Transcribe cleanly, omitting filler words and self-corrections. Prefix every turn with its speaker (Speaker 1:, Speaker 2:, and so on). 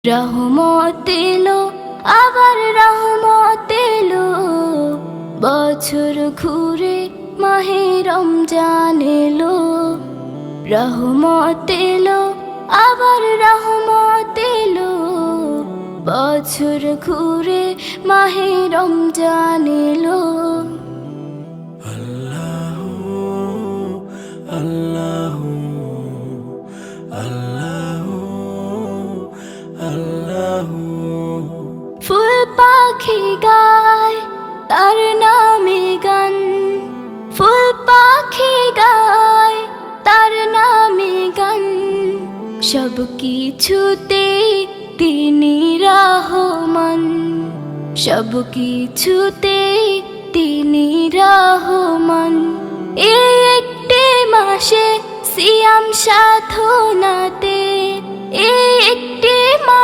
Speaker 1: রহমত এলো, আবার রহমত এলো, বছর ঘুরে মাহে রমজান এলো। রহমত এলো, আবার রহমত এলো, বছর ঘুরে মাহে রমজান এলো।
Speaker 2: আল্লাহু আল্লাহু আল্লাহু আল্লাহু।
Speaker 1: ফুল পাখি গায় তার নামে গান, ফুল পাখি গায় তার নামে গান, সব কিছুতে তিনি রহমান, সব কিছুতে তিনি রহমান। এই একটি মাসে সিয়াম সাধনাতে, এই একটি মাস